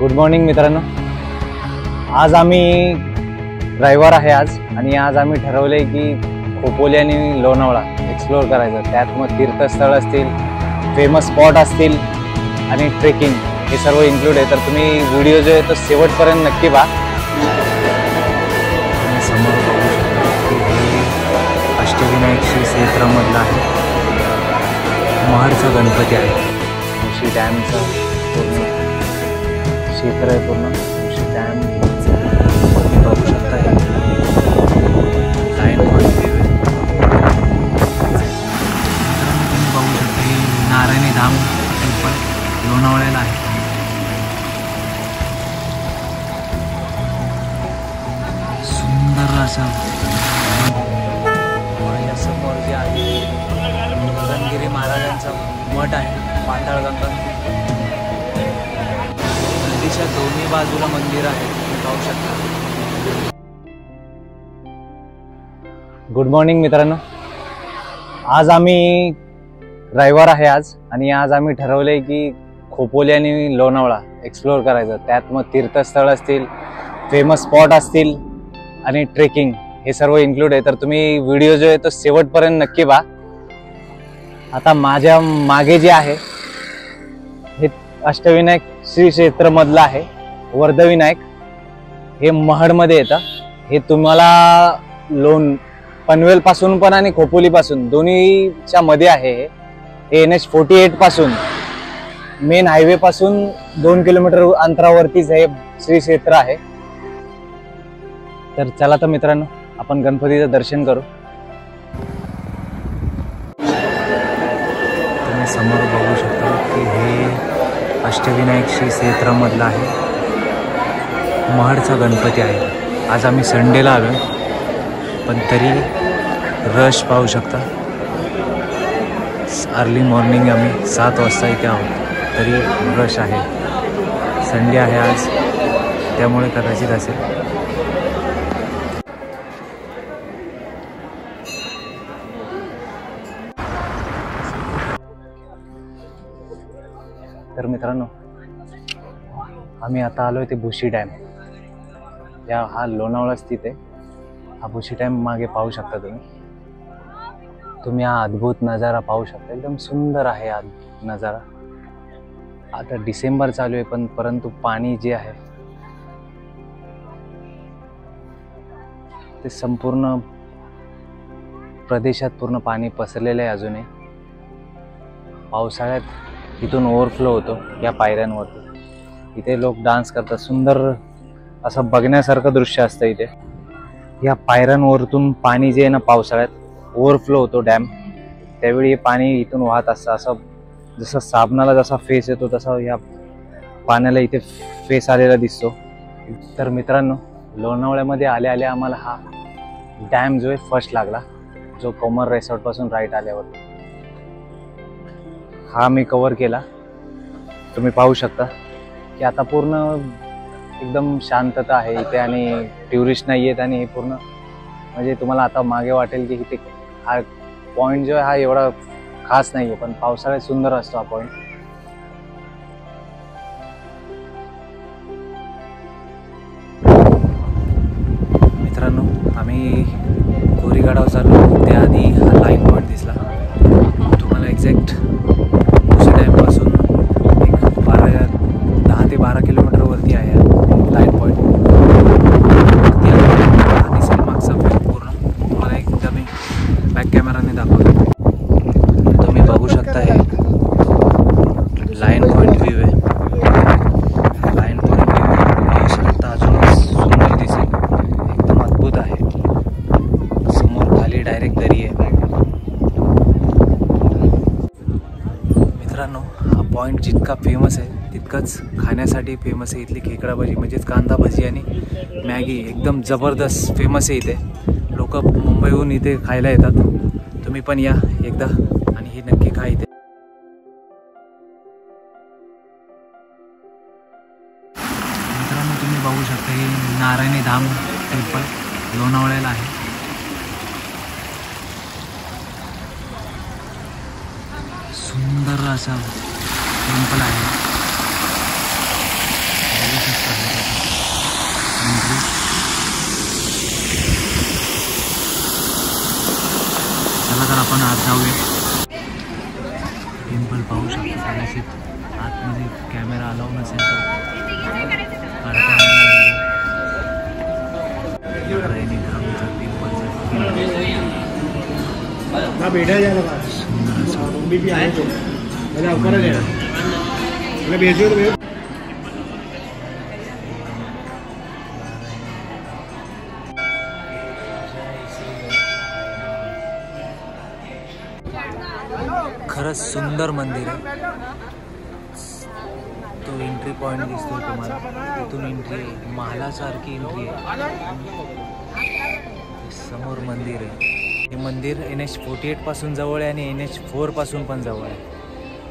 Good morning मित्रांनो. आज आम्ही रविवार आहे आज आणि आज आम्ही ठरवले की खोपोली आणि लोणावळा एक्सप्लोर करायचं. त्यात मग तीर्थस्थळ असतील, फेमस स्पॉट असतील आणि ट्रेकिंग हे सर्व इन्क्लूड आहे. तर तुम्ही व्हिडिओ जो आहे तो शेवटपर्यंत नक्की पहा. समोर बघू शकता की हे अष्टविनायक श्री क्षेत्रामधलं आहे. महाडचा गणपती आहे. मुशी डॅमचं पूर्ण क्षेत्र आहे. पूर्ण मुशी डॅम बघू शकता. लाईन पॉईंट तुम्ही बघू शकता की नारायणी धाम टेम्पल लोणावळ्याला आहे. सुंदर असं या समोर जे आहे रणगिरी महाराजांचा मठ आहे. पाताळगंगा नदीच्या दोन्ही बाजूला मंदिर आहे, पाहू शकता. गुड मॉर्निंग मित्रांनो. आज आम्ही रविवार आहे आज आणि आज आम्ही ठरवले की खोपोली आणि लोणावळा एक्सप्लोर करायचं. त्यात मग तीर्थस्थळ असतील, फेमस स्पॉट असतील आणि ट्रेकिंग हे सर्व इन्क्लूड आहे. तर तुम्ही व्हिडिओ जो आहे तो शेवटपर्यंत नक्की पहा. आता माझ्या मागे जे आहे हे अष्टविनायक श्री क्षेत्र मधलं आहे. वर्धविनायक हे महाडमध्ये येतं. हे तुम्हाला पनवेल पासून पण आणि खोपोली पासून दोन्हीच्या मध्ये आहे. हे NH48 पासून मेन हायवे पासून 2 किलोमीटर अंतरावरतीच हे श्री क्षेत्र आहे. तर चला तर मित्रांनो, आपण गणपतीचं दर्शन करू. तुम्ही समोर बघू शकता की हे अष्टविनायक श्री क्षेत्रामधलं आहे. महाडचा गणपती आहे. आज आम्ही संडेला आलो पण तरी रश पाहू शकता. अर्ली मॉर्निंग आम्ही 7 वाजता इथे आहोत तरी रश आहे. संडे आहे आज, त्यामुळे कदाचित असेल. तर मित्रांनो, आम्ही आता आलोय ते भुशी डॅम. हा लोणावळा स्थित आहे. हा भुशी डॅम मागे पाहू शकता तुम्ही हा अद्भुत नजारा पाहू शकता. एकदम सुंदर आहे हा नजारा. आता डिसेंबर चालू आहे परंतु पाणी जे आहे ते संपूर्ण प्रदेशात पूर्ण पाणी पसरलेलं आहे. अजूनही पावसाळ्यात इथून ओव्हरफ्लो होतो या पायऱ्यांवरती. इथे लोक डान्स करतात. सुंदर असं बघण्यासारखं दृश्य असतं इथे. या पायऱ्यांवरतून पाणी जे आहे ना, पावसाळ्यात ओव्हरफ्लो होतो डॅम. त्यावेळी हे पाणी इथून वाहत असतं. असं जसं साबणाला जसा फेस येतो तसा या पाण्याला इथे फेस आलेला दिसतो. तर मित्रांनो, लोणावळ्यामध्ये आल्या आल्या आम्हाला हा डॅम जो आहे फर्स्ट लागला, जो कॉमर रिसॉर्ट पासून राईट आल्यावर. हा मी कव्हर केला. तुम्ही पाहू शकता की आता पूर्ण एकदम शांतता आहे इथे आणि टुरिस्ट नाही आहेत. आणि हे पूर्ण म्हणजे तुम्हाला आता मागे वाटेल की इथे हा पॉईंट जो आहे हा एवढा खास नाही आहे, पण पावसाळ्यात सुंदर असतो हा पॉईंट. मित्रांनो, आम्ही कोरीगाडाव चाललो. त्याआधी हा लाईन पॉईंट दिसला. तुम्हाला एक्झॅक्ट डॅमपासून एक 10 ते 12 किलोमीटर वरती आहे लाईन पॉईंट. दिसेल मागचा व्ह्यू पूर्ण. तुम्हाला एकदा मी बॅक कॅमेराने दाखवतो. तुम्ही बघू शकता हे लाईन पॉईंट व्ह्यू आहे. लाईन पॉईंट व्ह्यू शांत अजून सुंदर दिसेल. एकदम अद्भुत आहे. समोर खाली डायरेक्ट दरी आहे. मित्रांनो, हा पॉईंट जितका फेमस आहे तितकाच खाण्यासाठी फेमस आहे. इथली खेकडा भजी म्हणजेच कांदा भजी आणि मॅगी एकदम जबरदस्त फेमस आहे इथे. लोक मुंबईहून इथे खायला येतात. तुम्ही पण या एकदा आणि हे नक्की खा इथे. मित्रांनो, तुम्ही बघू शकता हे नारायणी धाम टेम्पल लोणावळ्याला आहे. सुंदर असा टेम्पल आहे. तर आपण आत जाऊया. टेम्पल पाहू शकतो. कदाचित आतमध्ये कॅमेरा अलाउ नसेल तर खरंच सुंदर मंदिर आहे. तो एंट्री पॉइंट दिसतोय तुम्हाला, तिथून एंट्री आहे. महालासारखी एंट्री आहे. समोर मंदिर आहे. हे मंदिर NH-48 पासून जवळ आहे आणि NH-4 पासून पण जवळ आहे.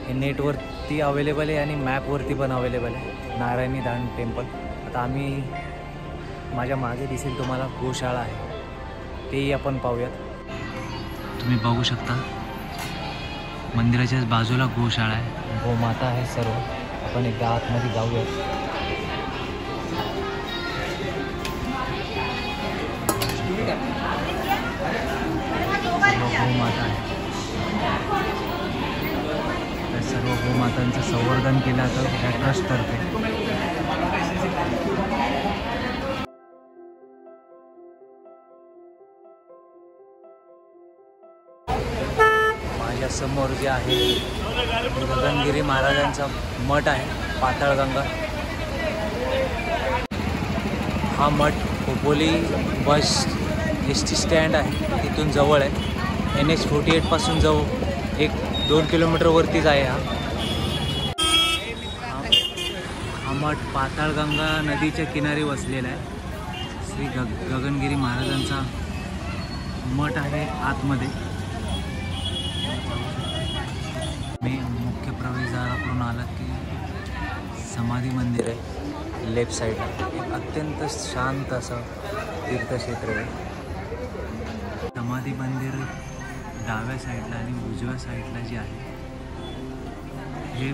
हे नेटवरती अवेलेबल आहे आणि मॅपवरती पण अवेलेबल आहे. नारायणी धान टेम्पल. आता आम्ही माझ्या मागे दिसेल तुम्हाला गोशाळा आहे, तेही आपण पाहूयात. तुम्ही बघू शकता मंदिराच्याच बाजूला गोशाळा आहे. गोमाता आहे सर्व. आपण एकदा आतमध्ये जाऊयात. गोमाता आहे. त्या सर्व गोमातांचं संवर्धन केलं जातं या ट्रस्टतर्फे. माझ्या समोर जे आहे गगनगिरी महाराजांचा मठ आहे, पाताळगंगा. हा मठ खोपोली बस ST स्टँड आहे, तिथून जवळ आहे. NH-48 पासून जवळ 1-2 किलोमीटरवरतीच आहे. हा मठ पाताळगंगा नदीच्या किनारी वसलेला आहे. श्री गगनगिरी महाराजांचा मठ आहे आतमध्ये. मी मुख्य प्रवेशद्वाराकडून आला की समाधी मंदिर आहे लेफ्ट साईडला. एक अत्यंत शांत असं तीर्थक्षेत्र आहे. समाधी मंदिर डाव्या साईडला आणि उजव्या साईडला जे आहे हे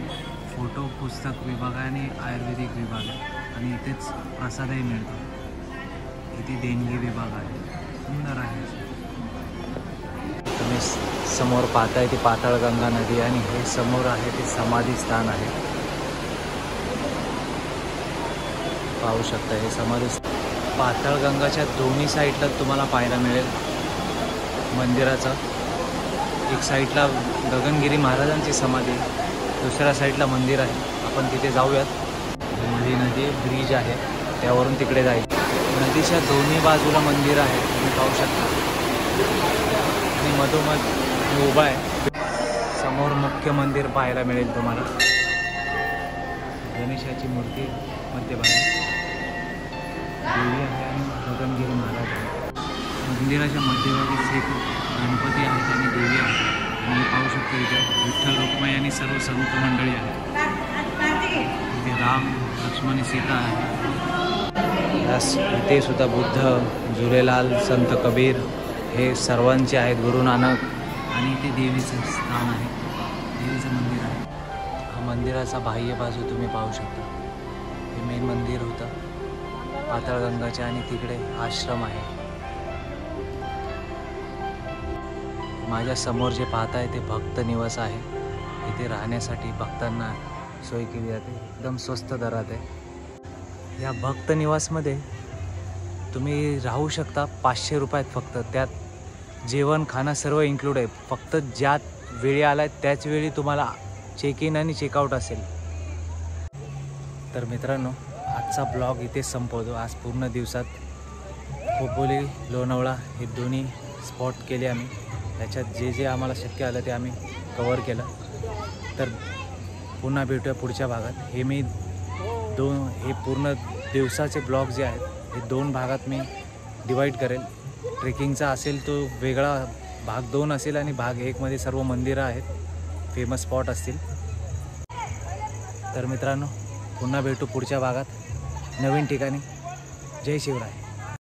फोटो पुस्तक विभाग आणि आयुर्वेदिक विभाग आहे. आणि इथेच प्रसादही मिळतो. इथे देणगी विभाग आहे. सुंदर आहे. तुम्ही समोर पाहताय ती पाताळगंगा नदी आणि हे समोर आहे ते समाधी स्थान आहे. पाहू शकता हे समाधी. पाताळगंगाच्या दोन्ही साईडला तुम्हाला पाहायला मिळेल मंदिराचा. एक साईडला गगनगिरी महाराजांची समाधी, दुसऱ्या साईडला मंदिर आहे. आपण तिथे जाऊयात. मध्ये नदी ब्रिज आहे, त्यावरून तिकडे जायचं. नदीच्या दोन्ही बाजूला मंदिर आहे, तुम्ही पाहू शकता. आणि मधोमध उभा आहे. समोर मुख्य मंदिर पाहायला मिळेल तुम्हाला. गणेशाची मूर्ती मध्यभागी, देवी आहे आणि गगनगिरी महाराज आहे. मंदिराच्या मध्यभागी श्री गणपती आहेत आणि देवी आहे. आणि पाहू शकतो इथे विठ्ठल रुक्माई आणि सर्व संत मंडळी आहेत. इथे राम लक्ष्मण सीता आहे. इथे सुद्धा बुद्ध, झुलेलाल, संत कबीर हे सर्वांचे आहेत, गुरु नानक. आणि इथे देवीचं स्थान आहे, देवीचं मंदिर आहे. हा मंदिराचा बाह्य बाजू तुम्ही पाहू शकता. हे मेन मंदिर होतं पाताळगंगाचे आणि तिकडे आश्रम आहे. माझ्या समोर जे पाहताय ते भक्त निवास आहे. इथे राहण्यासाठी भक्तांना सोय केली जाते, एकदम स्वस्त दरात आहे. या भक्त निवासमध्ये तुम्ही राहू शकता 500 रुपयात फक्त. त्यात जेवण खाणं सर्व इन्क्लूड आहे. फक्त ज्या वेळी आलाय त्याच वेळी तुम्हाला चेक इन आणि चेकआउट असेल. तर मित्रांनो, आजचा ब्लॉग इथे संपवतो. आज पूर्ण दिवसात खोपोली, लोणावळा हे दोन्ही स्पॉट केले आम्ही. त्याच्यात जे जे आम्हाला शक्य आलं ते आम्ही कवर केलं. तर पुन्हा भेटूया पुढच्या भागात. हे पूर्ण दिवसाचे ब्लॉग जे आहेत हे 2 भागात मी डिवाईड करेल. ट्रेकिंगचा असेल तो वेगळा भाग 2 असेल आणि भाग 1 मध्ये सर्व मंदिरं आहेत, फेमस स्पॉट असतील. तर मित्रांनो, पुन्हा भेटू पुढच्या भागात नवीन ठिकाणी. जय शिवराय.